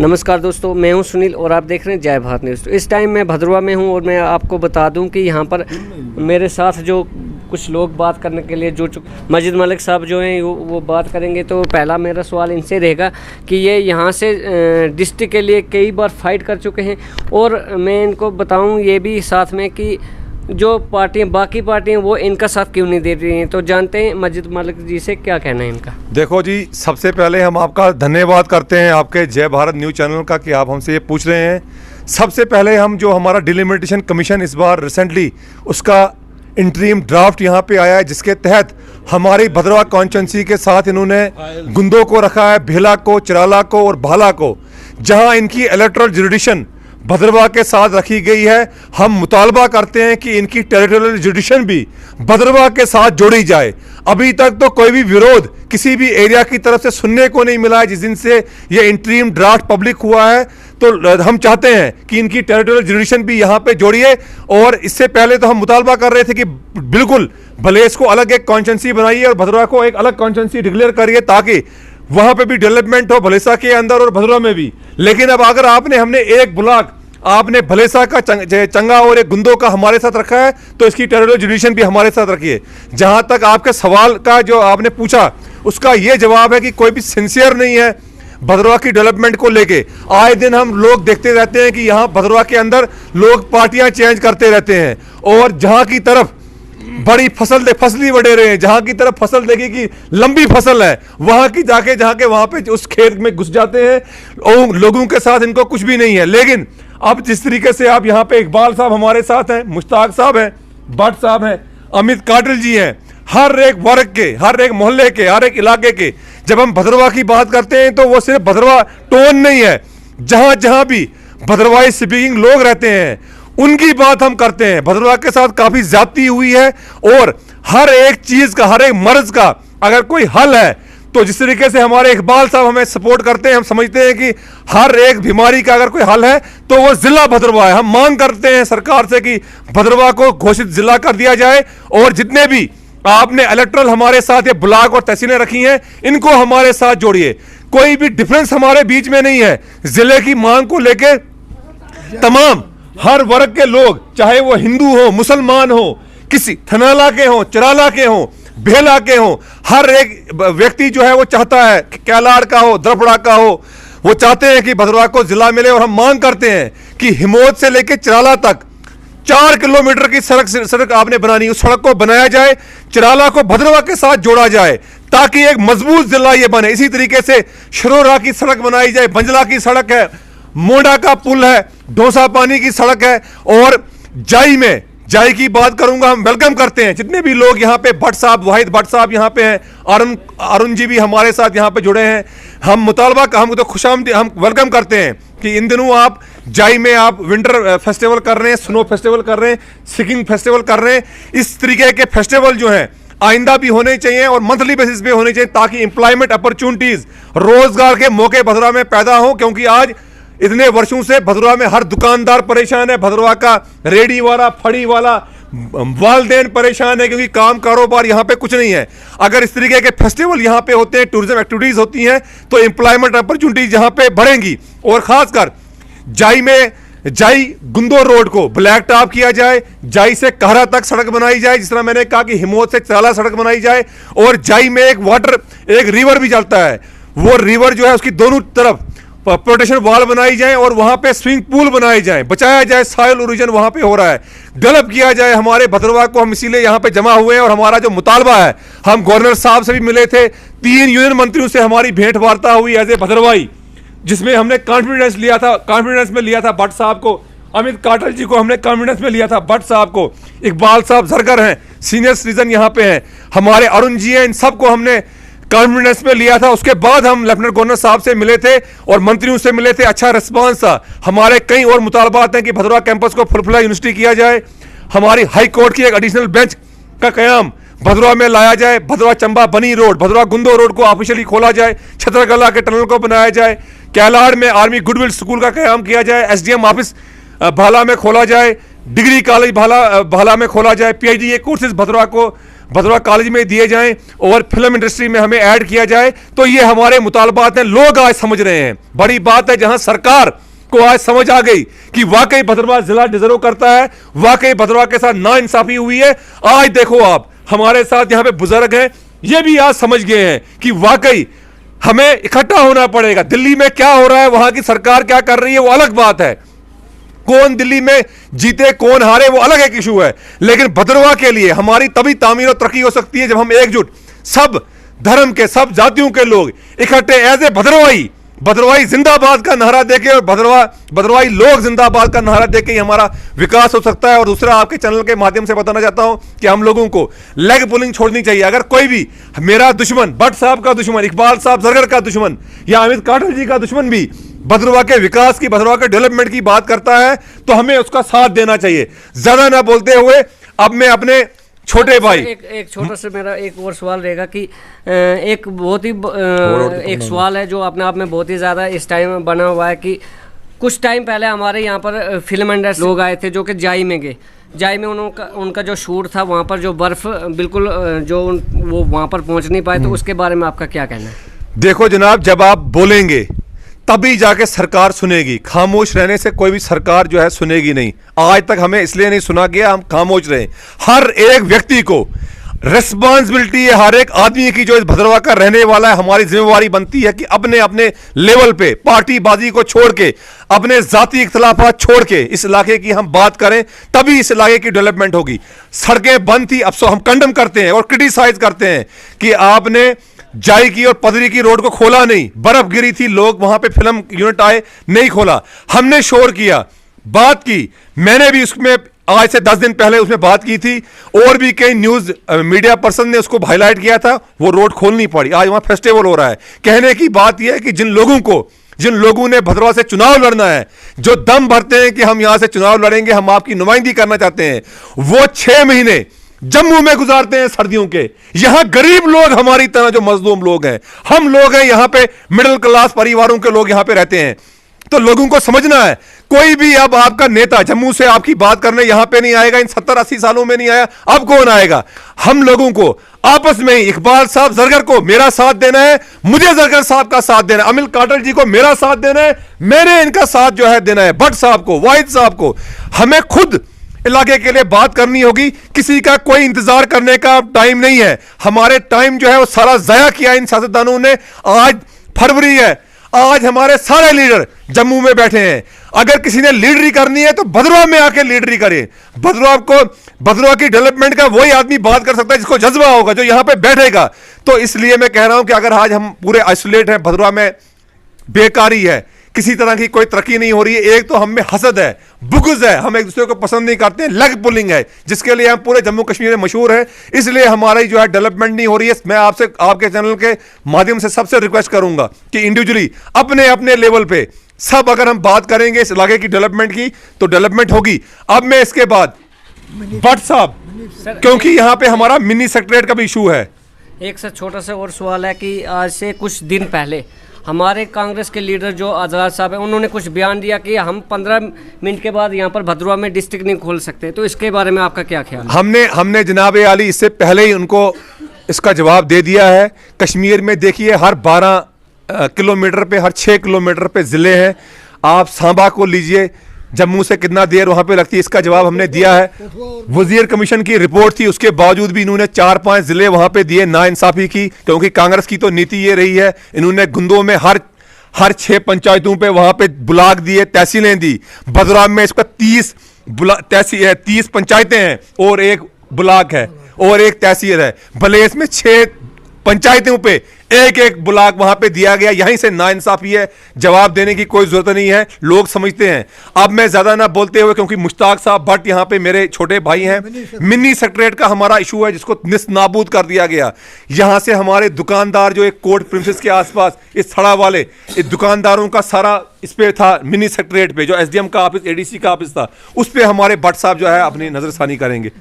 नमस्कार दोस्तों, मैं हूं सुनील और आप देख रहे हैं जय भारत न्यूज़। तो इस टाइम मैं भदरवा में हूं और मैं आपको बता दूं कि यहां पर मेरे साथ जो कुछ लोग बात करने के लिए जुड़ चुके, मजिद मलिक साहब जो हैं वो बात करेंगे। तो पहला मेरा सवाल इनसे रहेगा कि ये यहां से डिस्ट्रिक्ट के लिए कई बार फाइट कर चुके हैं और मैं इनको बताऊँ ये भी साथ में कि जो पार्टियां बाकी पार्टियां वो इनका साथ क्यों नहीं दे रही हैं। तो जानते हैं मजिद मलिक जी से क्या कहना है इनका। देखो जी, सबसे पहले हम आपका धन्यवाद करते हैं आपके जय भारत न्यूज़ चैनल का कि आप हमसे ये पूछ रहे हैं। सबसे पहले हम जो हमारा डिलिमिटेशन कमीशन इस बार रिसेंटली उसका इंटरीम ड्राफ्ट यहाँ पे आया है, जिसके तहत हमारी भदरवा कॉन्स्टिट्यूंसी के साथ इन्होंने गुंदों को रखा है, भेला को, चिराला को और भाला को, जहाँ इनकी इलेक्टोरल जुडिशन भदरवा के साथ रखी गई है। हम मुतालबा करते हैं कि इनकी टेरिटोरियल जुडिशन भी भदरवा के साथ जोड़ी जाए। अभी तक तो कोई भी विरोध किसी भी एरिया की तरफ से सुनने को नहीं मिला है। जिस दिन से ये इंटरीम ड्राफ्ट पब्लिक हुआ है तो हम चाहते हैं कि इनकी टेरिटोरियल जुडिशन भी यहाँ पे जोड़िए। और इससे पहले तो हम मुतालबा कर रहे थे कि बिल्कुल भलेस को अलग एक कॉन्स्टिट्यूंसी बनाइए और भदरवा को एक अलग कॉन्स्टिट्यूंसी डिक्लेयर करिए, ताकि वहां पे भी डेवलपमेंट हो भलेसा के अंदर और भदरवा में भी। लेकिन अब अगर हमने एक ब्लॉक आपने भलेसा का चंगा और एक गुंदो का हमारे साथ रखा है, तो इसकी टेरिटोरियल जुडिशन भी हमारे साथ रखिए। जहां तक आपके सवाल का जो आपने पूछा उसका ये जवाब है कि कोई भी सिंसियर नहीं है भदरवा की डेवलपमेंट को लेके। आए दिन हम लोग देखते रहते हैं कि यहाँ भदरवा के अंदर लोग पार्टियां चेंज करते रहते हैं और जहां की तरफ बड़ी फसली वडेरे हैं, जहां की तरफ फसल देखिए कि लंबी फसल है, वहां की जाके वहां पे उस खेत में घुस जाते हैं और लोगों के साथ इनको कुछ भी नहीं है। लेकिन अब जिस तरीके से आप यहाँ पे इकबाल साहब हमारे साथ हैं, मुश्ताक साहब हैं, भट्ट साहब हैं, अमित काटिल जी हैं, हर एक वर्ग के, हर एक मोहल्ले के, हर एक इलाके के जब हम भदरवा की बात करते हैं तो वो सिर्फ भदरवा टोन नहीं है, जहां जहां भी भदरवाई स्पीकिंग लोग रहते हैं उनकी बात हम करते हैं। भदरवा के साथ काफी ज्यादती हुई है और हर एक चीज का, हर एक मर्ज का अगर कोई हल है तो जिस तरीके से हमारे इकबाल साहब हमें सपोर्ट करते हैं, हम समझते हैं कि हर एक बीमारी का अगर कोई हल है तो वो जिला भदरवा है। हम मांग करते हैं सरकार से कि भदरवा को घोषित जिला कर दिया जाए और जितने भी आपने इलेक्टोरल हमारे साथ ये ब्लॉक और तहसीलें रखी हैं इनको हमारे साथ जोड़िए। कोई भी डिफरेंस हमारे बीच में नहीं है। जिले की मांग को लेकर तमाम हर वर्ग के लोग, चाहे वो हिंदू हो, मुसलमान हो, किसी थनाला के हो, चिराला के हो, भेला के हो, हर एक व्यक्ति जो है वो चाहता है कि कैलाड़ का हो, द्रपड़ा का हो, वो चाहते हैं कि भदरवा को जिला मिले। और हम मांग करते हैं कि हिमोद से लेकर चिराला तक 4 किलोमीटर की सड़क आपने बनानी, उस सड़क को बनाया जाए, चिराला को भदरवा के साथ जोड़ा जाए ताकि एक मजबूत जिला ये बने। इसी तरीके से शरोरा की सड़क बनाई जाए, बंजला की सड़क है, मोडा का पुल है, ढोसा पानी की सड़क है और जाई की बात करूंगा। हम वेलकम करते हैं जितने भी लोग यहाँ पे, भट्ट साहब, वाहिद भट्ट साहब यहाँ पे हैं, अरुण जी भी हमारे साथ यहाँ पे जुड़े हैं। हम मुतालबा हम तो खुशामदी हम वेलकम करते हैं कि इन दिनों आप जाई में आप विंटर फेस्टिवल कर रहे हैं, स्नो फेस्टिवल कर रहे हैं, स्कीइंग फेस्टिवल कर रहे हैं। इस तरीके के फेस्टिवल जो हैं आइंदा भी होने चाहिए और मंथली बेसिस पे होने चाहिए ताकि एम्प्लॉयमेंट अपॉर्चुनिटीज, रोजगार के मौके भदरवा में पैदा हो। क्योंकि आज इतने वर्षों से भदरवा में हर दुकानदार परेशान है, भदरवा का रेडी वाला, फड़ी वाला, वालदेन परेशान है क्योंकि काम कारोबार यहाँ पे कुछ नहीं है। अगर इस तरीके के फेस्टिवल यहाँ पे होते हैं, टूरिज्म एक्टिविटीज होती हैं तो एम्प्लॉयमेंट अपॉर्चुनिटीज यहाँ पे बढ़ेंगी। और खासकर जाई गुंदो रोड को ब्लैक टॉप किया जाए, जाई से कहरा तक सड़क बनाई जाए, जिस तरह मैंने कहा कि हिमोद से चिराला सड़क बनाई जाए। और जाई में एक रिवर भी चलता है, वो रिवर जो है उसकी दोनों तरफ प्रोटेक्शन वॉल बनाई जाए और वहां पे स्विमिंग पूल बनाए जाए, बचाया जाए, सॉइल इरोजन वहां पे हो रहा है, डेवलप किया जाए हमारे भदरवा को। हम इसीलिए यहाँ पे जमा हुए हैं और हमारा जो मुतालबा है, हम गवर्नर साहब से भी मिले थे, 3 यूनियन मंत्रियों से हमारी भेंट वार्ता हुई एज ए भदरवाई, जिसमें हमने कॉन्फिडेंस में लिया था भट्ट साहब को, अमित काटल जी को हमने कॉन्फिडेंस में लिया था, भट्ट साहब को, इकबाल साहब जरगर हैं, सीनियर सिटीजन यहाँ पे हैं, हमारे अरुण जी हैं, इन सबको हमने कॉन्फिडेंस में लिया था। उसके बाद हम लेफ्टिनेंट गवर्नर साहब से मिले थे और मंत्रियों से मिले थे, अच्छा रिस्पांस था। हमारे कई और मुतालबात हैं कि भदरवा कैंपस को फुलफिला यूनिवर्सिटी किया जाए, हमारी हाई कोर्ट की एक एडिशनल बेंच का कयाम भदरवा में लाया जाए, भदरवा चंबा बनी रोड, भदरवा गुंदो रोड को ऑफिशियली खोला जाए, छतरगला के टनल को बनाया जाए, कैलाड़ में आर्मी गुडविल स्कूल का कयाम किया जाए, SDM ऑफिस भाला में खोला जाए, डिग्री कॉलेज भाला में खोला जाए, PhD के कोर्सेज भदरवा को भद्रवा कॉलेज में दिए जाएं और फिल्म इंडस्ट्री में हमें ऐड किया जाए, तो ये हमारे मुतालबात हैं। लोग आज समझ रहे हैं। बड़ी बात है जहां सरकार को आज समझ आ गई कि वाकई भद्रवा जिला डिजर्व करता है, वाकई भद्रवा के साथ नाइंसाफी हुई है। आज देखो आप हमारे साथ यहां पे बुजुर्ग हैं, ये भी आज समझ गए हैं कि वाकई हमें इकट्ठा होना पड़ेगा। दिल्ली में क्या हो रहा है, वहां की सरकार क्या कर रही है, वो अलग बात है। कौन दिल्ली में जीते कौन हारे वो अलग एक इशू है, लेकिन भद्रवा के लिए हमारी तभी तामीर और तरक्की हो सकती है जब हम एकजुट, सब धर्म के, सब जातियों के लोग इकट्ठे एज ए भद्रवाई जिंदाबाद का नारा देके और भद्रवाई लोग जिंदाबाद का नारा देके ही हमारा विकास हो सकता है। और दूसरा, आपके चैनल के माध्यम से बताना चाहता हूं कि हम लोगों को लेग पुलिंग छोड़नी चाहिए। अगर कोई भी मेरा दुश्मन, भट्ट साहब का दुश्मन, इकबाल साहब जरगर का दुश्मन या अमित काटल जी का दुश्मन भी भद्रवा के विकास की, भद्रवा के डेवलपमेंट की बात करता है तो हमें उसका साथ देना चाहिए। ज्यादा ना बोलते हुए अब मैं अपने छोटे भाई एक छोटा सा मेरा एक और सवाल रहेगा कि एक बहुत ही एक सवाल है जो अपने आप में बहुत ही ज़्यादा इस टाइम बना हुआ है कि कुछ टाइम पहले हमारे यहाँ पर फिल्म इंडस्ट्री लोग आए थे जो कि जाई में गए। जाई में उनका जो शूट था, वहाँ पर जो बर्फ़ बिल्कुल वो वहाँ पर पहुँच नहीं पाए, तो उसके बारे में आपका क्या कहना है? देखो जनाब, जब आप बोलेंगे तभी जाके सरकार सुनेगी। खामोश रहने से कोई भी सरकार जो है सुनेगी नहीं। आज तक हमें इसलिए नहीं सुना गया, हम खामोश रहे। हर एक व्यक्ति को रिस्पॉन्सिबिलिटी है, हर एक आदमी की जो इस भद्रवा का रहने वाला है, हमारी जिम्मेवारी बनती है कि अपने अपने लेवल पे पार्टीबाजी को छोड़ के, अपने जाति इख्तलाफात छोड़ के इस इलाके की हम बात करें, तभी इस इलाके की डेवलपमेंट होगी। सड़कें बंद थी, अब हम कंडम करते हैं और क्रिटिसाइज करते हैं कि आपने जाई की और पदरी की रोड को खोला नहीं, बर्फ गिरी थी, लोग वहां पे फिल्म यूनिट आए, नहीं खोला। हमने शोर किया, बात की, मैंने भी उसमें आज से 10 दिन पहले उसमें बात की थी और भी कई न्यूज मीडिया पर्सन ने उसको हाईलाइट किया था, वो रोड खोलनी पड़ी। आज वहां फेस्टिवल हो रहा है। कहने की बात यह है कि जिन लोगों ने भद्रवा से चुनाव लड़ना है, जो दम भरते हैं कि हम यहां से चुनाव लड़ेंगे, हम आपकी नुमाइंदगी करना चाहते हैं, वो 6 महीने जम्मू में गुजारते हैं सर्दियों के। यहां गरीब लोग हमारी तरह जो मजलूम लोग हैं, हम लोग हैं, यहां पे मिडिल क्लास परिवारों के लोग यहां पे रहते हैं। तो लोगों को समझना है, कोई भी अब आपका नेता जम्मू से आपकी बात करने यहां पे नहीं आएगा। इन 70-80 सालों में नहीं आया, अब कौन आएगा? हम लोगों को आपस में ही, इकबाल साहब जरगर को मेरा साथ देना है, मुझे जरगर साहब का साथ देना है, अमित काटल जी को मेरा साथ देना है, मैंने इनका साथ जो है देना है, भट्ट साहब को, वाहिद साहब को। हमें खुद इलाके के लिए बात करनी होगी। किसी का कोई इंतजार करने का टाइम नहीं है। हमारे टाइम जो है वो सारा जाया किया इन सियासतदानों ने। आज फरवरी है, आज हमारे सारे लीडर जम्मू में बैठे हैं। अगर किसी ने लीडरी करनी है तो भद्रवा में आके लीडरी करे। भद्रवा की डेवलपमेंट का वही आदमी बात कर सकता है जिसको जज्बा होगा, जो यहां पे बैठेगा। तो इसलिए मैं कह रहा हूं कि अगर आज हम पूरे आइसोलेट हैं, भद्रवा में बेकारी है, किसी तरह की कोई तरक्की नहीं हो रही है, एक तो हम में हसद है, बुग़्ज़ है, हम एक दूसरे को पसंद नहीं करते हैं, लेग पुलिंग है, जिसके लिए हम पूरे जम्मू कश्मीर में मशहूर है। इसलिए हमारी जो है डेवलपमेंट नहीं हो रही है। मैं आपसे, आपके चैनल के माध्यम से सबसे रिक्वेस्ट करूंगा कि इंडिविजुअली अपने अपने लेवल पे सब अगर हम बात करेंगे इस इलाके की डेवलपमेंट की तो डेवलपमेंट होगी। अब मैं इसके बाद भट्ट साहब, क्योंकि यहाँ पे हमारा मिनी सेक्रेटरीट का भी इशू है। एक से छोटा सा और सवाल है कि आज से कुछ दिन पहले हमारे कांग्रेस के लीडर जो आज़ाद साहब हैं, उन्होंने कुछ बयान दिया कि हम 15 मिनट के बाद यहाँ पर भद्रवा में डिस्ट्रिक्ट नहीं खोल सकते। तो इसके बारे में आपका क्या ख्याल है? हमने जनाब आली इससे पहले ही उनको इसका जवाब दे दिया है। कश्मीर में देखिए, हर 12 किलोमीटर पे, हर 6 किलोमीटर पे ज़िले हैं। आप सांबा को लीजिए, जम्मू से कितना देर वहां पे लगती है, इसका जवाब हमने दिया है। वजीर कमीशन की रिपोर्ट थी, उसके बावजूद भी इन्होंने 4-5 जिले वहां पे दिए नाइंसाफी की, क्योंकि कांग्रेस की तो नीति ये रही है, इन्होंने गुंदों में हर 6 पंचायतों पे वहां पे ब्लॉक दिए, तहसीलें दी। भद्रवा में इसका 30 पंचायतें हैं और एक ब्लॉक है और एक तहसील है। भले इसमें 6 पंचायतों पे एक ब्लॉक वहां पे दिया गया, यहीं से नाइंसाफी है। जवाब देने की कोई जरूरत नहीं है, लोग समझते हैं। अब मैं ज्यादा ना बोलते हुए, क्योंकि मुश्ताक साहब भट्ट यहाँ पे मेरे छोटे भाई हैं, मिनी सेक्रेटरीट का हमारा इशू है जिसको निस्नाबूद कर दिया गया। यहां से हमारे दुकानदार जो एक कोर्ट प्रिंसेस के आसपास इस थड़ा वाले इस दुकानदारों का सारा इस पे था, मिनी सेक्रेटरीट पे जो SDM का ऑफिस, ADC का ऑफिस था, उस पे हमारे भट्ट साहब जो है अपनी नजरसानी करेंगे।